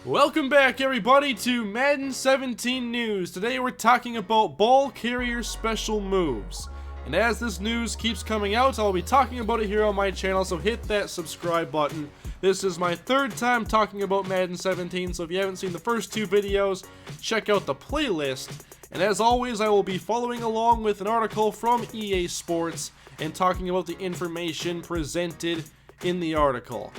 Welcome back, everybody, to Madden 17 News. Today we're talking about ball carrier special moves. And as this news keeps coming out, I'll be talking about it here on my channel, so hit that subscribe button. This is my third time talking about Madden 17, so if you haven't seen the first two videos, check out the playlist. And as always, I will be following along with an article from EA Sports and talking about the information presented in the article.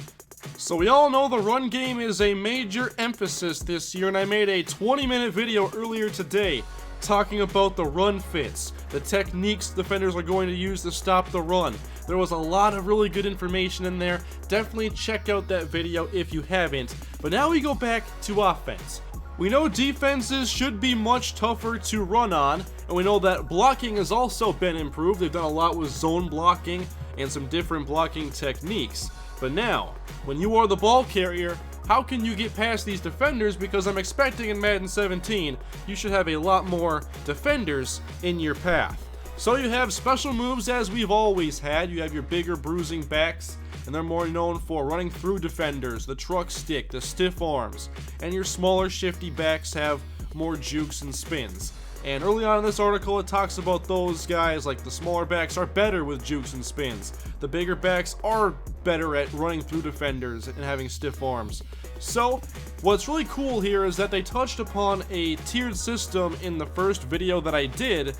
So we all know the run game is a major emphasis this year, and I made a 20-minute video earlier today talking about the run fits, the techniques defenders are going to use to stop the run. There was a lot of really good information in there. Definitely check out that video if you haven't. But now we go back to offense. We know defenses should be much tougher to run on, and we know that blocking has also been improved. They've done a lot with zone blocking and some different blocking techniques. But now, when you are the ball carrier, how can you get past these defenders? Because I'm expecting in Madden 17, you should have a lot more defenders in your path. So you have special moves as we've always had. You have your bigger bruising backs, and they're more known for running through defenders, the truck stick, the stiff arms. And your smaller shifty backs have more jukes and spins. And early on in this article, it talks about those guys, like the smaller backs are better with jukes and spins. The bigger backs are better at running through defenders and having stiff arms. So, what's really cool here is that they touched upon a tiered system in the first video that I did,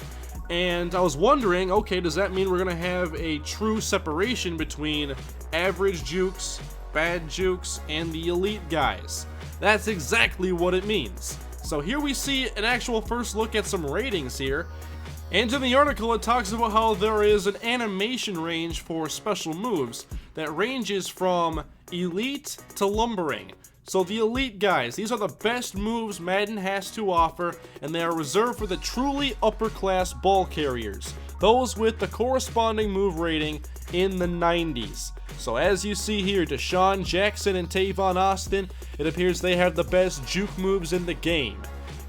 and I was wondering, okay, does that mean we're going to have a true separation between average jukes, bad jukes, and the elite guys? That's exactly what it means. So here we see an actual first look at some ratings here. And in the article it talks about how there is an animation range for special moves that ranges from elite to lumbering. So the elite guys, these are the best moves Madden has to offer, and they are reserved for the truly upper class ball carriers, those with the corresponding move rating in the 90s. So as you see here, Deshaun Jackson and Tavon Austin, it appears they have the best juke moves in the game.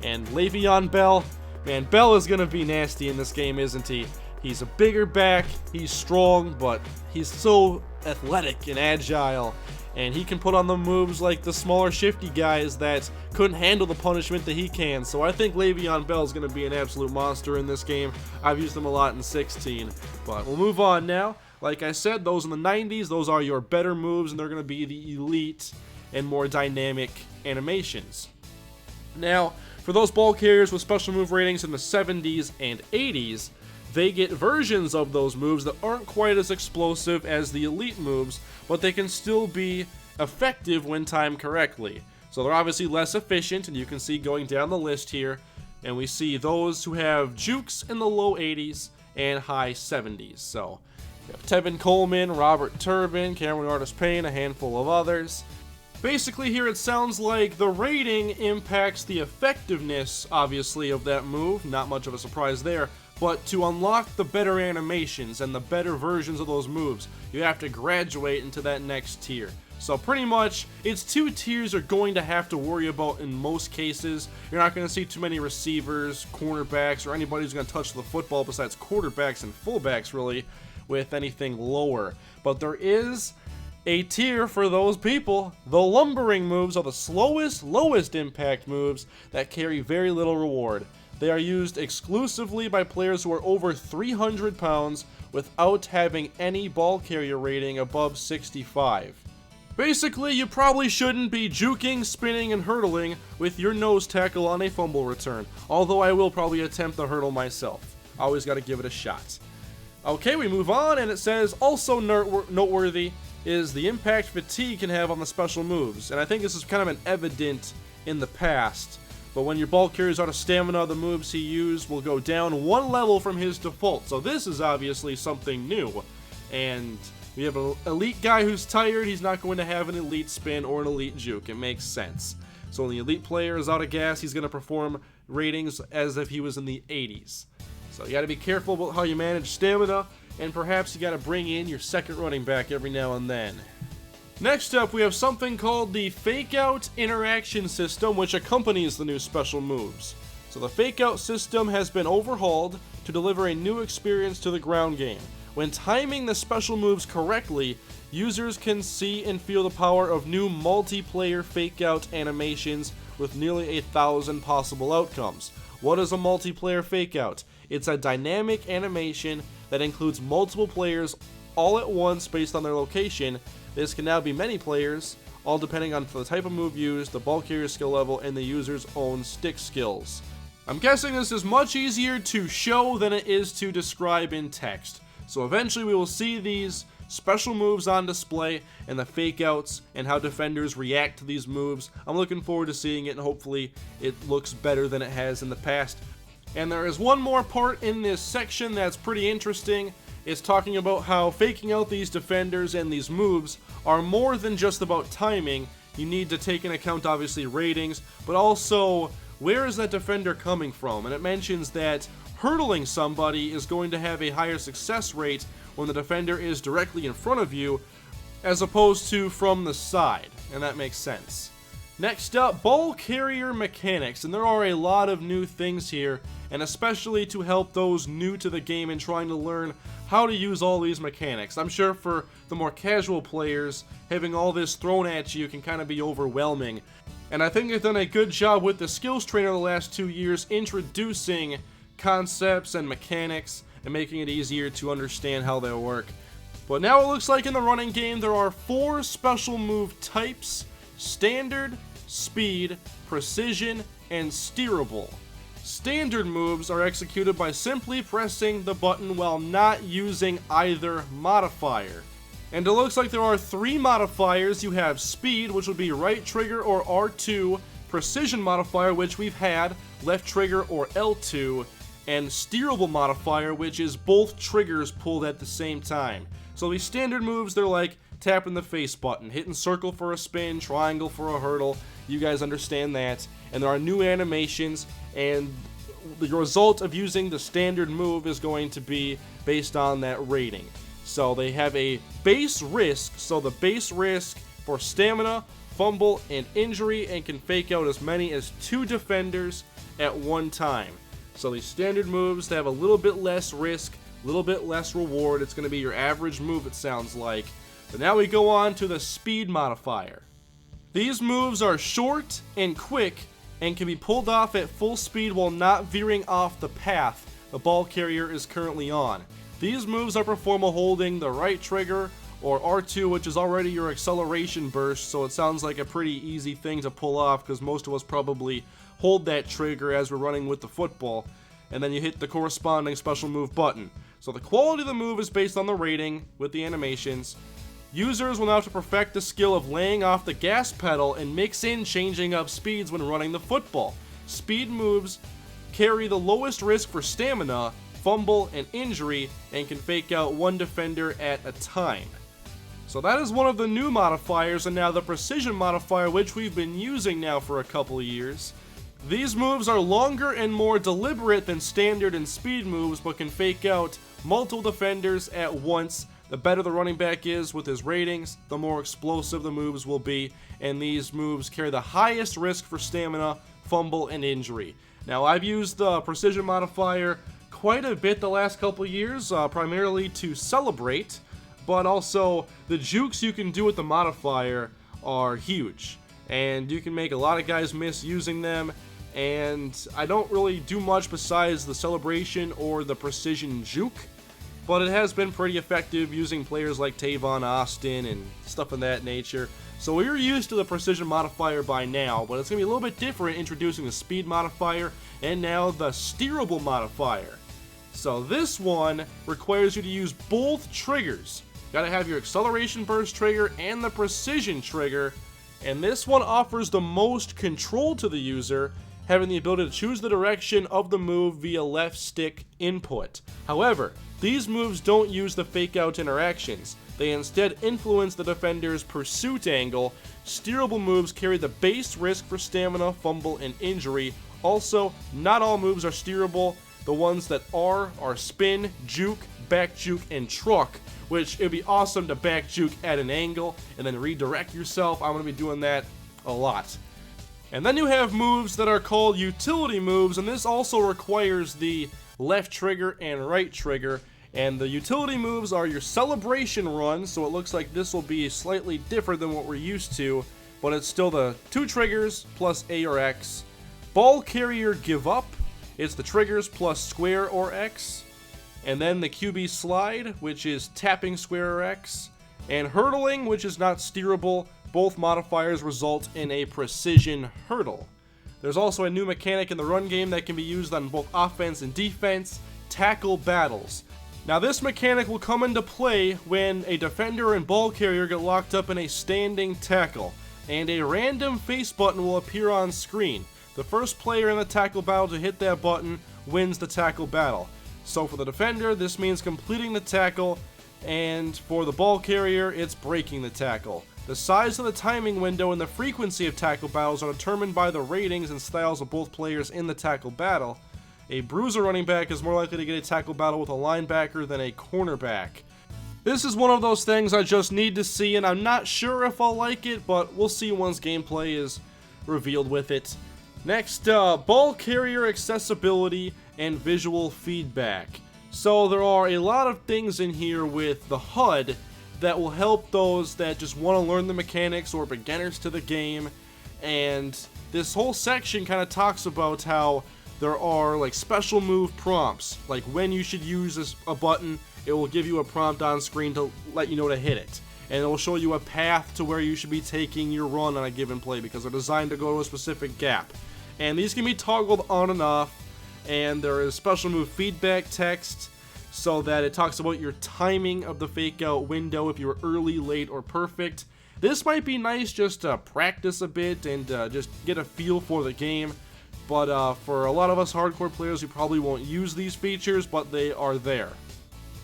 And Le'Veon Bell, man, Bell is going to be nasty in this game, isn't he? He's a bigger back, he's strong, but he's so athletic and agile. And he can put on the moves like the smaller shifty guys that couldn't handle the punishment that he can. So I think Le'Veon Bell is going to be an absolute monster in this game. I've used him a lot in 16. But we'll move on now. Like I said, those in the 90s, those are your better moves, and they're going to be the elite and more dynamic animations. Now, for those ball carriers with special move ratings in the 70s and 80s, they get versions of those moves that aren't quite as explosive as the elite moves, but they can still be effective when timed correctly. So they're obviously less efficient, and you can see going down the list here, and we see those who have jukes in the low 80s and high 70s. So we have Tevin Coleman, Robert Turbin, Cameron Artis-Payne, a handful of others. Basically here it sounds like the rating impacts the effectiveness, obviously, of that move. Not much of a surprise there. But to unlock the better animations and the better versions of those moves, you have to graduate into that next tier. So pretty much, it's two tiers you're going to have to worry about in most cases. You're not going to see too many receivers, cornerbacks, or anybody who's going to touch the football besides quarterbacks and fullbacks, really, with anything lower. But there is a tier for those people. The lumbering moves are the slowest, lowest impact moves that carry very little reward. They are used exclusively by players who are over 300 pounds without having any ball carrier rating above 65. Basically, you probably shouldn't be juking, spinning, and hurdling with your nose tackle on a fumble return, although I will probably attempt the hurdle myself. Always got to give it a shot. Okay, we move on, and it says, also noteworthy is the impact fatigue can have on the special moves, and I think this is kind of an evident in the past. But when your ball carrier's out of stamina, the moves he used will go down one level from his default. So this is obviously something new. And we have an elite guy who's tired. He's not going to have an elite spin or an elite juke. It makes sense. So when the elite player is out of gas, he's going to perform ratings as if he was in the 80s. So you got to be careful about how you manage stamina. And perhaps you got to bring in your second running back every now and then. Next up, we have something called the Fake Out Interaction System, which accompanies the new special moves. So the Fake Out system has been overhauled to deliver a new experience to the ground game. When timing the special moves correctly, users can see and feel the power of new multiplayer fake-out animations with nearly 1,000 possible outcomes. What is a multiplayer fake-out? It's a dynamic animation that includes multiple players all at once based on their location. This can now be many players, all depending on the type of move used, the ball carrier skill level, and the user's own stick skills. I'm guessing this is much easier to show than it is to describe in text. So eventually we will see these special moves on display and the fake outs and how defenders react to these moves. I'm looking forward to seeing it, and hopefully it looks better than it has in the past. And there is one more part in this section that's pretty interesting. It's talking about how faking out these defenders and these moves are more than just about timing. You need to take into account obviously ratings, but also where is that defender coming from? And it mentions that hurdling somebody is going to have a higher success rate when the defender is directly in front of you as opposed to from the side, and that makes sense. Next up, ball carrier mechanics, and there are a lot of new things here, and especially to help those new to the game and trying to learn how to use all these mechanics. I'm sure for the more casual players, having all this thrown at you can kind of be overwhelming, and I think they've done a good job with the skills trainer the last 2 years introducing concepts and mechanics and making it easier to understand how they work. But now it looks like in the running game there are 4 special move types: standard, speed, precision, and steerable. Standard moves are executed by simply pressing the button while not using either modifier. And it looks like there are 3 modifiers. You have speed, which would be right trigger or R2, precision modifier, which we've had, left trigger or L2, and steerable modifier, which is both triggers pulled at the same time. So these standard moves, they're like tapping the face button, hitting circle for a spin, triangle for a hurdle. You guys understand that. And there are new animations, and the result of using the standard move is going to be based on that rating. So they have a base risk, so the base risk for stamina, fumble, and injury, and can fake out as many as 2 defenders at one time. So these standard moves, they have a little bit less risk, a little bit less reward. It's going to be your average move, it sounds like. But now we go on to the speed modifier. These moves are short and quick and can be pulled off at full speed while not veering off the path the ball carrier is currently on. These moves are performed while holding the right trigger or R2, which is already your acceleration burst, so it sounds like a pretty easy thing to pull off because most of us probably hold that trigger as we're running with the football, and then you hit the corresponding special move button. So the quality of the move is based on the rating with the animations. Users will now have to perfect the skill of laying off the gas pedal and mix in changing up speeds when running the football. Speed moves carry the lowest risk for stamina, fumble, and injury, and can fake out 1 defender at a time. So that is one of the new modifiers, and now the precision modifier, which we've been using now for a couple of years. These moves are longer and more deliberate than standard and speed moves, but can fake out multiple defenders at once. The better the running back is with his ratings, the more explosive the moves will be, and these moves carry the highest risk for stamina, fumble, and injury. Now, I've used the precision modifier quite a bit the last couple of years, primarily to celebrate, but also the jukes you can do with the modifier are huge, and you can make a lot of guys miss using them. And I don't really do much besides the celebration or the precision juke, but it has been pretty effective using players like Tavon Austin and stuff of that nature. So we're used to the precision modifier by now, but it's going to be a little bit different introducing the speed modifier and now the steerable modifier. So this one requires you to use both triggers. You gotta have your acceleration burst trigger and the precision trigger, and this one offers the most control to the user, having the ability to choose the direction of the move via left stick input. However, these moves don't use the fake out interactions. They instead influence the defender's pursuit angle. Steerable moves carry the base risk for stamina, fumble, and injury. Also, not all moves are steerable. The ones that are spin, juke, back juke, and truck, which it'd be awesome to back juke at an angle and then redirect yourself. I'm going to be doing that a lot. And then you have moves that are called utility moves, and this also requires the left trigger and right trigger. And the utility moves are your celebration run, so it looks like this will be slightly different than what we're used to, but it's still the 2 triggers plus A or X. Ball carrier give up, it's the triggers plus square or X. And then the QB slide, which is tapping square or X. And hurdling, which is not steerable. Both modifiers result in a precision hurdle. There's also a new mechanic in the run game that can be used on both offense and defense, tackle battles. Now this mechanic will come into play when a defender and ball carrier get locked up in a standing tackle, and a random face button will appear on screen. The first player in the tackle battle to hit that button wins the tackle battle. So for the defender, this means completing the tackle, and for the ball carrier, it's breaking the tackle. The size of the timing window and the frequency of tackle battles are determined by the ratings and styles of both players in the tackle battle. A bruiser running back is more likely to get a tackle battle with a linebacker than a cornerback. This is one of those things I just need to see, and I'm not sure if I'll like it, but we'll see once gameplay is revealed with it. Next, ball carrier accessibility and visual feedback. So there are a lot of things in here with the HUD that will help those that just want to learn the mechanics or beginners to the game. And this whole section kind of talks about how there are like special move prompts, like when you should use a button, it will give you a prompt on screen to let you know to hit it. And it will show you a path to where you should be taking your run on a given play because they're designed to go to a specific gap. And these can be toggled on and off, and there is special move feedback text so that it talks about your timing of the fake out window if you were early, late, or perfect. This might be nice just to practice a bit and just get a feel for the game. But for a lot of us hardcore players, we probably won't use these features, but they are there.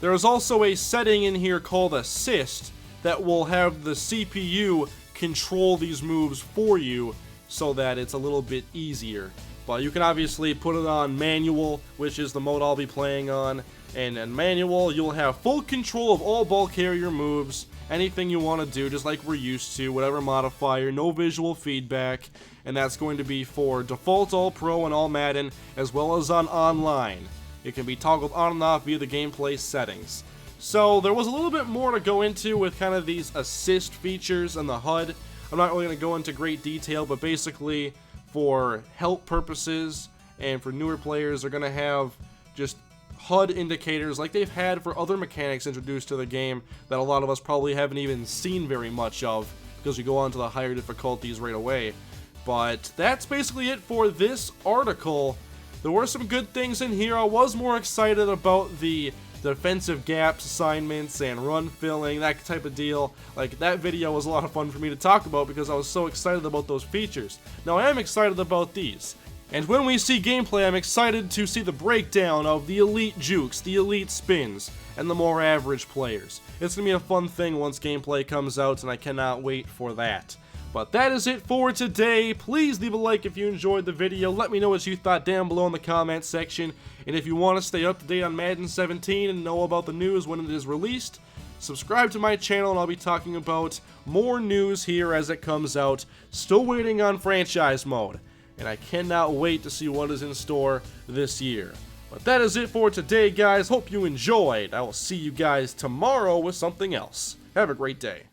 There is also a setting in here called Assist that will have the CPU control these moves for you so that it's a little bit easier. But you can obviously put it on manual, which is the mode I'll be playing on. And in manual, you'll have full control of all ball carrier moves, anything you want to do, just like we're used to, whatever modifier, no visual feedback. And that's going to be for default All Pro and All Madden, as well as on online. It can be toggled on and off via the gameplay settings. So there was a little bit more to go into with kind of these assist features and the HUD. I'm not really going to go into great detail, but basically for help purposes and for newer players, they're going to have just HUD indicators like they've had for other mechanics introduced to the game that a lot of us probably haven't even seen very much of because you go on to the higher difficulties right away. But that's basically it for this article. There were some good things in here. I was more excited about the defensive gaps assignments and run filling, that type of deal. Like, that video was a lot of fun for me to talk about because I was so excited about those features. Now I am excited about these. And when we see gameplay, I'm excited to see the breakdown of the elite jukes, the elite spins, and the more average players. It's going to be a fun thing once gameplay comes out, and I cannot wait for that. But that is it for today. Please leave a like if you enjoyed the video. Let me know what you thought down below in the comments section. And if you want to stay up to date on Madden 17 and know about the news when it is released, subscribe to my channel and I'll be talking about more news here as it comes out. Still waiting on franchise mode, and I cannot wait to see what is in store this year. But that is it for today, guys. Hope you enjoyed. I will see you guys tomorrow with something else. Have a great day.